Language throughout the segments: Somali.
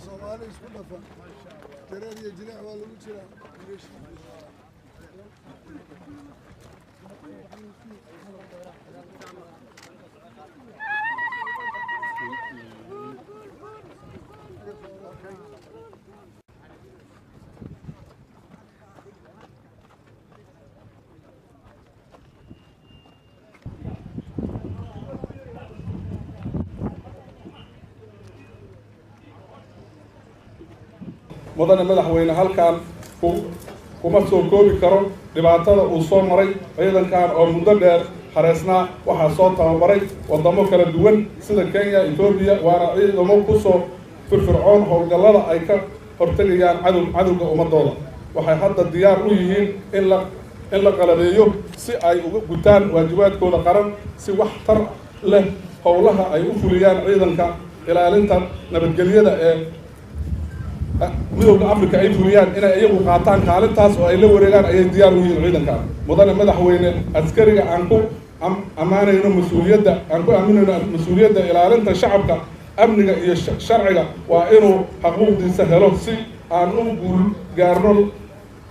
Somali isku dhafan jareer iyo jilaac waa lagu jiraa mudane madaxweyne halkan kuma soo koobi karo dhibaatada uu soo maray ciidankan oo muddo dheer xareesnaa waxaa soo tababaray wadamo kala duwan sida Kenya, Ethiopia waana ciidamo ku soo firfircoon howlgallada ay ka hortagayaan cadowga ummadooda waxay hadda diyaar u yihiin in la qalabeeyo si ay uga gutaan waajibaadkooda qaran si wax tar leh howlaha ay u fuliyaan ciidanka ilaalinta nabadgelyada ee midowga Afrika ay fuliyaan inay iyagu qaataan kaalintaas oo ay la wareegaan ayay diyaar u yihiin ciidanka mudane madaxweyne askariga aan ku amaanayno mas'uuliyadda ilaalinta shacabka amniga iyo sharciga waa inuu xuquuqdiisa helo si aan u guul gaarno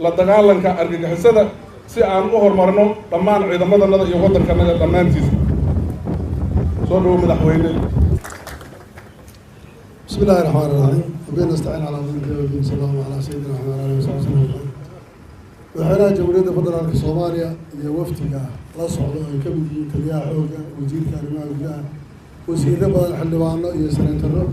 la dagaalanka argagixisada si aan u horumarno dhammaan ciidamadana iyo waddankanaga dhammaantiisa soo dhawo madaxweyne بسم الله الرحمن الرحيم وبين نستعين على امر الدين والدين صلى الله على سيدنا محمد وعلى اله وصحبه وسلم وحنا جمهورية فدرالك Soomaaliya iyo waftiga la socdo ay ka mid yihiin taliyaha xoogga wasiirka arrimaha gudaha wasiirada badan xildhibaano iyo senatarro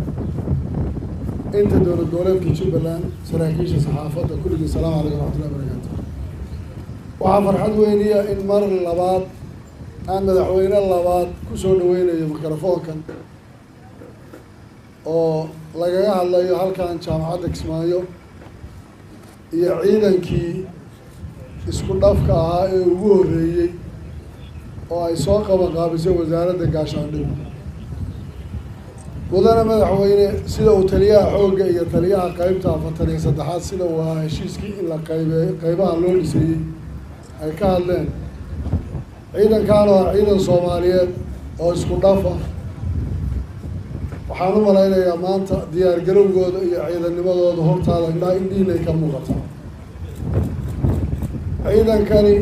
inta dowlad goboleedka Jubbaland saraakiisha saxaafadda kulligiin salaamu calaykum waraxmatullahi wabarakaatuh waxaa farxad weyniya in mar labaad aan madaxweyne labaad ku soo dhaweynayo mikrofoonkan oo lagaga hadlayo halkan jaamacadda Kismaayo iyo ciidankii isku dhafka ahaa ee ugu horreeyey oo ay soo qabanqaabisay wasaaradda gaashaandhig mudane madaxweyne sida uu taliyaha xoogga iyo taliyaha qaybta 43aad sida uu ahaa heshiiskii in la qaybaha loo dhisayey ay ka hadleen ciidankan waa ciidan Soomaaliyeed oo isku dhaf ah waxaan u malaynayaa maanta diyaar garowgooda iyo ciidannimadooda hortaada indhiinay ka muuqata ciidankani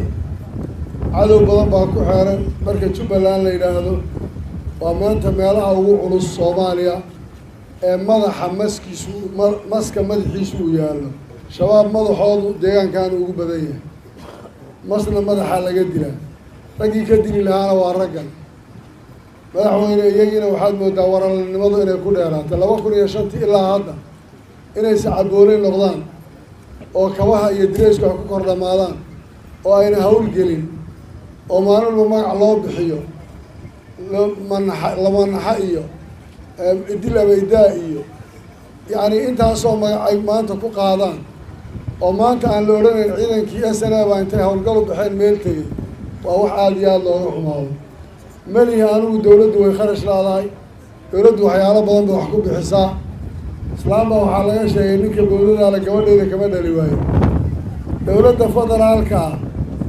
cadow badan baa ku xeeran marka Jubbaland la yidhaahdo waa maanta meelaha ugu culus Soomaaliya ee maska madaxiisu uu yaallo shabaab madaxoodu deegaankan ugu badan yahay masna madaxa laga dilaa raggii ka dili lahaana waa raggan madaxweyne iyagiina waxaad moodaa waralanimadu inay ku dheeraatay 2005 ilaa hadda inay sacaboolay noqdaan oo kabaha iyo direysku ay ku kor dhamaadaan oo ayna hawl gelin oo maalin magac loo bixiyo lama naxa iyo idil abaydaa iyo yacni intaasoo magac ay maanta ku qaadaan oo maanta aan la odhanayn ciidankii SNA baa intay howlgal u baxeen meel tegey waa wax aada iyo aada looga xumaado malihi anigu dowladdu way kharash laadahay dowladdu waxyaalo badan bay wax ku bixisaa islaamba waxaa laga sheegay ninka booladaala gabadheeda kama dhali waayo dowladda federaalka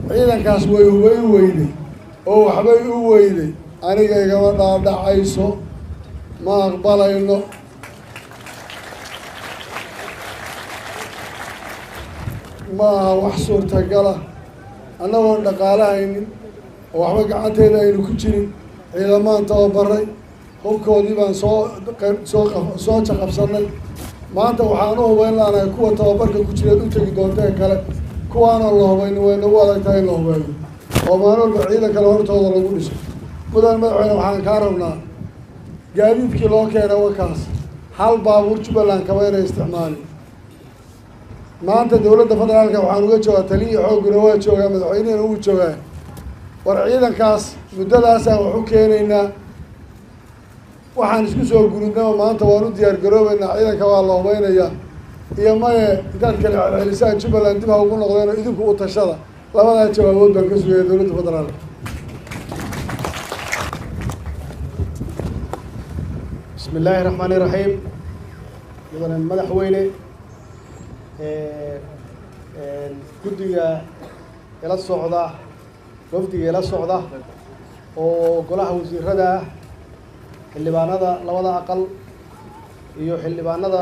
ciidankaas way hubay u weyday oo waxbay u weyday aniga igama dhaadhacayso ma aqbalayno ma aha wax suurtagala annagoon dhaqaalahaynin oo waxba gacanteeda aynu ku jirin ciidamaan tababaray hubkoodii baan soo jaqabsanay maanta waxaan u hubayn laanahay kuwa tababarka ku jireed u tegi doontee kale kuwaana la hubayni way nagu adag tahay in la hubeeyo oo maalin walba ciidan kale hortooda lagu dhiso mudan madaxweyne waxaan kaa rabnaa gaadiidkii loo keenay wakaas hal baabuur Jubbaland kaba inay isticmaali maanta dowladda federaalka waxaan uga joogaa taliya xooguna waa joogaa madaxweynehina wuu joogaa war ciidankaas muddadaasaan wax u keenaynaa waxaan isku soo guridnaba maanta waan u diyaar garoobaynaa ciidanka waa la hubeynayaa iyo maye intaad kale celcelisaan Jubbaland dib ha ugu noqdeen oo idinku u tashada labadaa jawaabood baan ka sugaya dowladda federaalka. bismillaahi raxmaani raxiim. mudane madaxweyne guddiga ila socda wafdiga ila socda oo golaha wasiirada xildhibaanada labada aqal iyo xildhibaanada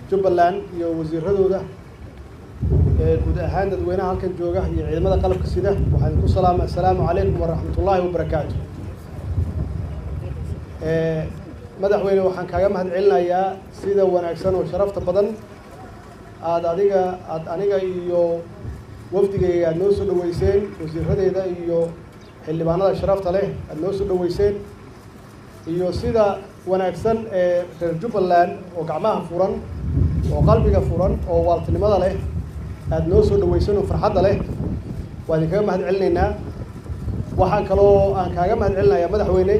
Jubbaland iyo wasiiradooda guud ahaan dadweynaha halkan jooga iyo ciidamada qalabka sida waxaan ku salaamay assalaamu calaykum waraxmatullaahi wabarakaatuh. madaxweyne waxaan kaaga mahadcelinayaa sida wanaagsan oo sharafta badan aad aniga iyo wafdigayga aad noo soo dhaweyseen wasiiradeeda iyo xildhibaanada sharafta leh aad noo soo dhaweyseen iyo sida wanaagsan ee reer Jubbaland oo gacmaha furan oo qalbiga furan oo waaltinimada leh aad noo soo dhaweyseen oo farxadda leh waan kaga mahadcelinaynaa. waxaan kaloo aan kaaga mahadcelinayaa madaxweyne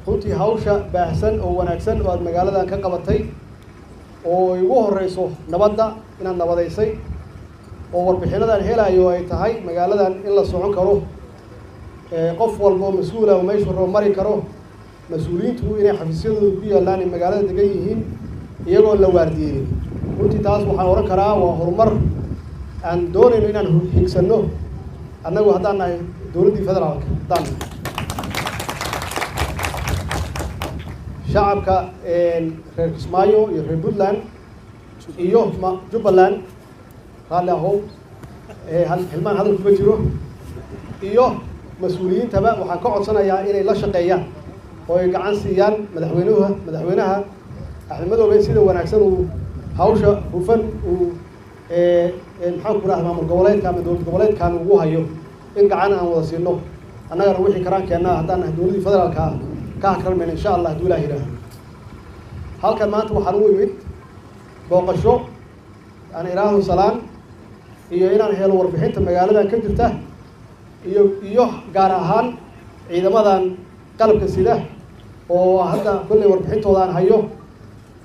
runtii hawsha baahsan oo wanaagsan oo aad magaaladan ka qabatay oo ugu horeyso nabadda inaad nabadaysay oo warbixinadan helayo ay tahay magaaladan in la socon karo qof walba oo mas'uul ah oo meesha roo mari karo mas'uuliyiintu inay xafiisyadooda ku yaalaan in magaalada degan yihiin iyagoo la waardiyay. runtii taas waxaan oran karaa waa horumar aan doonayno inaan higsano annagu haddaan nahay dowladdii federaalka haddaan shacabka reer Kismaayo iyo reer Puntland iyo Jubbaland raalli ahow hilmaan hadal kuma jiro iyo mas'uuliyiintaba waxaan ka codsanayaa inay la shaqeeyaan oo ay gacan siiyaan madaxweynaha Axmed Madoobe sida wanaagsan uu hawsha hufan uu maxaan ku raahdaa maamul goboleedka ama dowlad goboleedkan ugu hayo in gacan aan wada siino annagana wixii karaan keenaa haddaan nahay dowladdii federaalka ka hakarmayna insha Allah hadduu Ilaahay yidhaaho. halkan maanta waxaan u imid booqasho aan iraaho salaan iyo inaan helo warbixinta magaaladan ka jirta iyo gaar ahaan ciidamadan qalabka sida oo hadda kulley warbixintooda aan hayo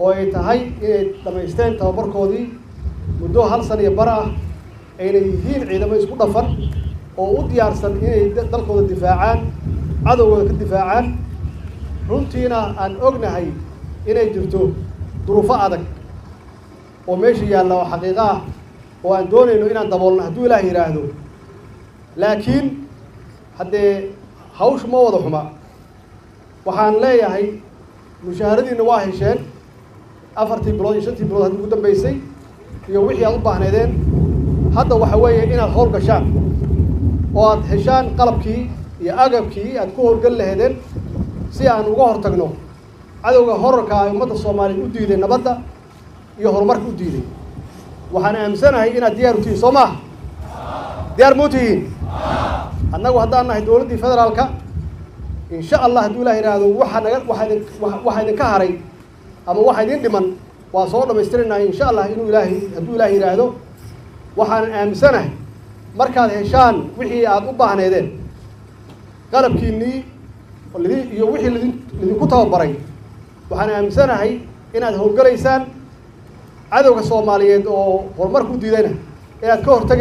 oo ay tahay inay dhamaysteen tababarkoodii muddo 1 sano iyo bar ah ayna yihiin ciidamo isku dhafan oo u diyaarsan inay dalkooda difaacaan cadowgooda ka difaacaan. runtiina aan ognahay inay jirto duruufo adag oo meesha yaalla oo xaqiiqo ah oo aan doonayno inaan daboolno hadduu Ilaahay yiraahdo. laakiin haddee hawshu ma wada xuma. waxaan leeyahay mushaharadiina waa hesheen 4 bilood iyo 5 bilood hadda ugu dambeysay iyo wixii aad u baahneedeen. hadda waxa weeye inaad howl gashaan oo aad heshaan qalabkii iyo agabkii aad ku howlgal lahaydeen si aan uga hortagno cadowga horarka ah ummadda Soomaaliyeed u diiday nabadda iyo horumarka u diiday. waxaan aaminsanahay inaad diyaar u tihiin Soomaa diyaar ma tihiin annagu haddaan nahay dowladdii federaalka insha Allah hadduu Ilaahay yiraahdo waxa idinka haray ama waxa idin dhiman waa soo dhamaystirinaa insha Allah inuu Ilaahay hadduu Ilaahay yiraahdo. waxaan aaminsanahay markaad heshaan wixii aad u baahneedeen qalabkiinii iyo wixii lidinku tababaray waxaan aaminsanahay inaad howlgalaysaan cadowga Soomaaliyeed oo horumarka u diidayna inaad ka hortagay